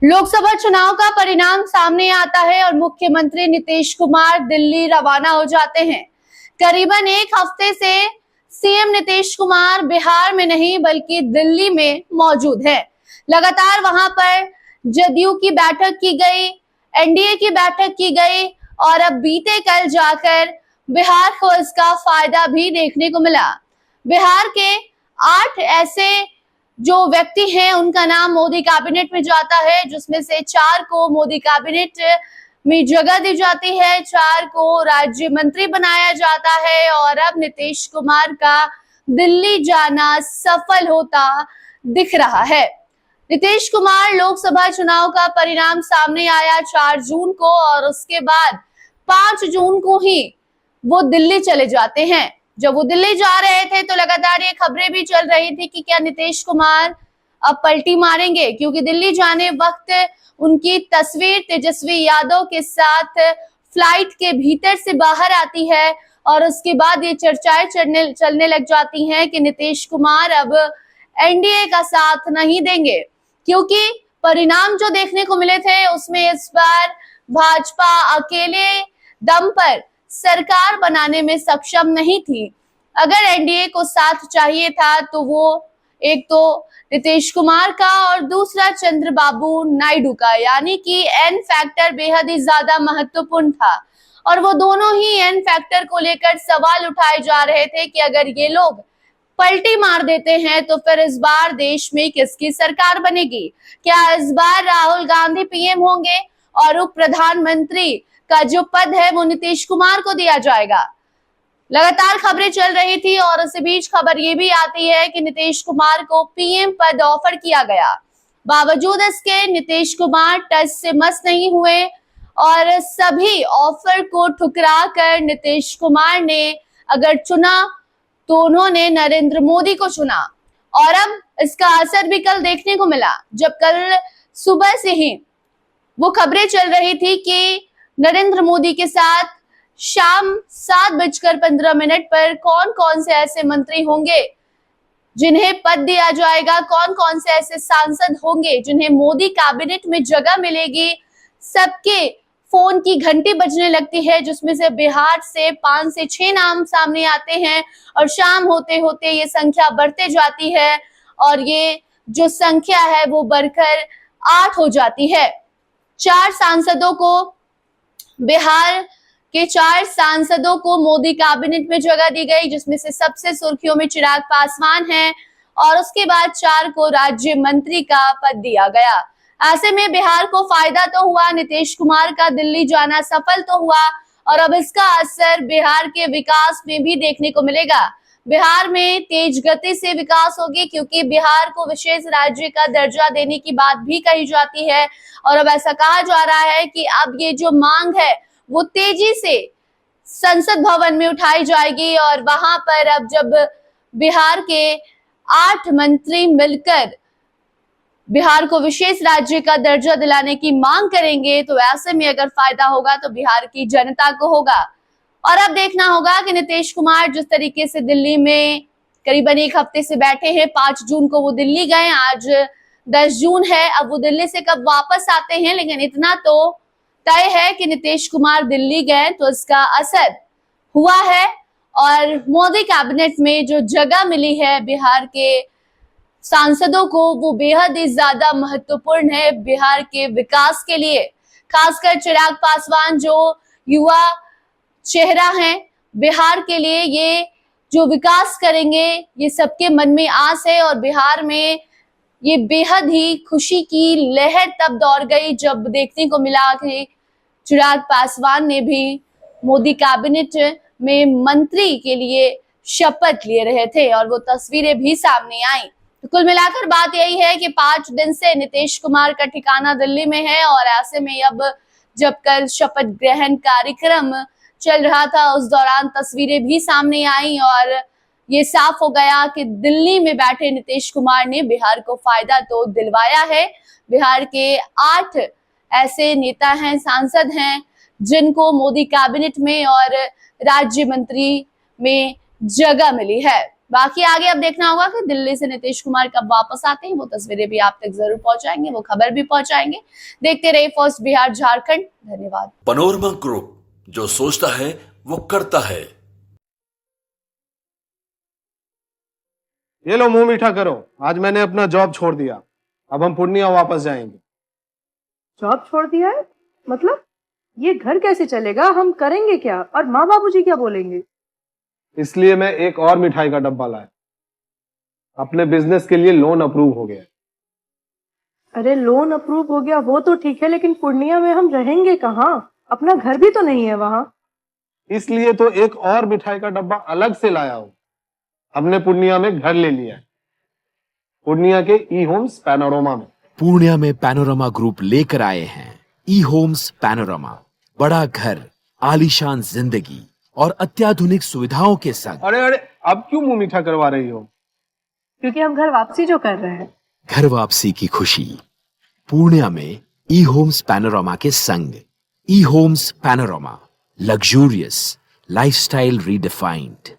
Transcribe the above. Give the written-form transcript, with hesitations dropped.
लोकसभा चुनाव का परिणाम सामने आता है और मुख्यमंत्री नीतीश कुमार दिल्ली रवाना हो जाते हैं। करीबन एक हफ्ते से सीएम नीतीश कुमार बिहार में नहीं बल्कि दिल्ली में मौजूद है। लगातार वहां पर जदयू की बैठक की गई, एनडीए की बैठक की गई और अब बीते कल जाकर बिहार को इसका फायदा भी देखने को मिला। बिहार के 8 ऐसे जो व्यक्ति हैं उनका नाम मोदी कैबिनेट में जाता है, जिसमें से 4 को मोदी कैबिनेट में जगह दी जाती है, 4 को राज्य मंत्री बनाया जाता है और अब नीतीश कुमार का दिल्ली जाना सफल होता दिख रहा है। नीतीश कुमार लोकसभा चुनाव का परिणाम सामने आया 4 जून को और उसके बाद 5 जून को ही वो दिल्ली चले जाते हैं। जब वो दिल्ली जा रहे थे तो लगातार ये खबरें भी चल रही थी कि क्या नीतीश कुमार अब पलटी मारेंगे, क्योंकि दिल्ली जाने वक्त उनकी तस्वीर तेजस्वी यादव के साथ फ्लाइट के भीतर से बाहर आती है और उसके बाद ये चर्चाएं चलने लग जाती हैं कि नीतीश कुमार अब एनडीए का साथ नहीं देंगे, क्योंकि परिणाम जो देखने को मिले थे उसमें इस बार भाजपा अकेले दम पर सरकार बनाने में सक्षम नहीं थी। अगर एनडीए को साथ चाहिए था तो वो एक तो नीतीश कुमार का और दूसरा चंद्रबाबू नायडू का, यानी कि एन फैक्टर बेहद ही ज्यादा महत्वपूर्ण था और वो दोनों ही एन फैक्टर को लेकर सवाल उठाए जा रहे थे कि अगर ये लोग पलटी मार देते हैं तो फिर इस बार देश में किसकी सरकार बनेगी। क्या इस बार राहुल गांधी पीएम होंगे और उप प्रधानमंत्री का जो पद है वो नीतीश कुमार को दिया जाएगा। लगातार खबरें चल रही थी और इसी बीच खबर ये भी आती है कि नीतीश कुमार को पीएम पद ऑफर किया गया। बावजूद इसके नीतीश कुमार टच से मस नहीं हुए और सभी ऑफर को ठुकरा कर नीतीश कुमार ने अगर चुना तो उन्होंने नरेंद्र मोदी को चुना और अब इसका असर भी कल देखने को मिला। जब कल सुबह से ही वो खबरें चल रही थी कि नरेंद्र मोदी के साथ शाम 7:15 पर कौन कौन से ऐसे मंत्री होंगे जिन्हें पद दिया जाएगा, कौन कौन से ऐसे सांसद होंगे जिन्हें मोदी कैबिनेट में जगह मिलेगी, सबके फोन की घंटी बजने लगती है, जिसमें से बिहार से 5 से 6 नाम सामने आते हैं और शाम होते होते ये संख्या बढ़ते जाती है और ये जो संख्या है वो बढ़कर 8 हो जाती है। 4 सांसदों को, बिहार के 4 सांसदों को मोदी कैबिनेट में जगह दी गई, जिसमें से सबसे सुर्खियों में चिराग पासवान है और उसके बाद 4 को राज्य मंत्री का पद दिया गया। ऐसे में बिहार को फायदा तो हुआ, नीतीश कुमार का दिल्ली जाना सफल तो हुआ और अब इसका असर बिहार के विकास में भी देखने को मिलेगा। बिहार में तेज गति से विकास होगी, क्योंकि बिहार को विशेष राज्य का दर्जा देने की बात भी कही जाती है और अब ऐसा कहा जा रहा है कि अब ये जो मांग है वो तेजी से संसद भवन में उठाई जाएगी और वहां पर अब जब बिहार के 8 मंत्री मिलकर बिहार को विशेष राज्य का दर्जा दिलाने की मांग करेंगे तो ऐसे में अगर फायदा होगा तो बिहार की जनता को होगा। और अब देखना होगा कि नीतीश कुमार जिस तरीके से दिल्ली में करीबन एक हफ्ते से बैठे हैं, 5 जून को वो दिल्ली गए, आज 10 जून है, अब वो दिल्ली से कब वापस आते हैं, लेकिन इतना तो तय है कि नीतीश कुमार दिल्ली गए तो इसका असर हुआ है और मोदी कैबिनेट में जो जगह मिली है बिहार के सांसदों को वो बेहद ही ज्यादा महत्वपूर्ण है बिहार के विकास के लिए। खासकर चिराग पासवान जो युवा चेहरा है बिहार के लिए, ये जो विकास करेंगे ये सबके मन में आस है और बिहार में ये बेहद ही खुशी की लहर तब दौड़ गई जब देखने को मिला कि चिराग पासवान ने भी मोदी कैबिनेट में मंत्री के लिए शपथ ले रहे थे और वो तस्वीरें भी सामने आई। तो कुल मिलाकर बात यही है कि 5 दिन से नीतीश कुमार का ठिकाना दिल्ली में है और ऐसे में अब जब कल शपथ ग्रहण कार्यक्रम चल रहा था उस दौरान तस्वीरें भी सामने आई और ये साफ हो गया कि दिल्ली में बैठे नीतीश कुमार ने बिहार को फायदा तो दिलवाया है। बिहार के 8 ऐसे नेता हैं, सांसद हैं जिनको मोदी कैबिनेट में और राज्य मंत्री में जगह मिली है। बाकी आगे अब देखना होगा कि दिल्ली से नीतीश कुमार कब वापस आते हैं। वो तस्वीरें भी आप तक जरूर पहुंचाएंगे, वो खबर भी पहुंचाएंगे। देखते रहिए फर्स्ट बिहार झारखंड। धन्यवाद। पैनोरमा ग्रुप, जो सोचता है वो करता है। ये लो, मुंह मीठा करो। आज मैंने अपना जॉब छोड़ दिया। अब हम पूर्णिया वापस जाएंगे। जॉब छोड़ दिया है? मतलब ये घर कैसे चलेगा? हम करेंगे क्या? और माँ बाबूजी क्या बोलेंगे? इसलिए मैं एक और मिठाई का डब्बा लाया। अपने बिजनेस के लिए लोन अप्रूव हो गया। अरे लोन अप्रूव हो गया वो तो ठीक है, लेकिन पूर्णिया में हम रहेंगे कहाँ? अपना घर भी तो नहीं है वहाँ। इसलिए तो एक और मिठाई का डब्बा अलग से लाया हूँ। हमने पूर्णिया में घर ले लिया है, पूर्णिया के ई होम्स पैनोरमा में। पूर्णिया में पैनोरमा ग्रुप लेकर आए हैं ई होम्स पैनोरमा। बड़ा घर, आलीशान जिंदगी और अत्याधुनिक सुविधाओं के संग। अरे अरे, अब क्यों मुंह मीठा करवा रही हो? क्योंकि हम घर वापसी जो कर रहे हैं। घर वापसी की खुशी पूर्णिया में ई होम्स पैनोरमा के संग। E homes panorama, luxurious lifestyle redefined.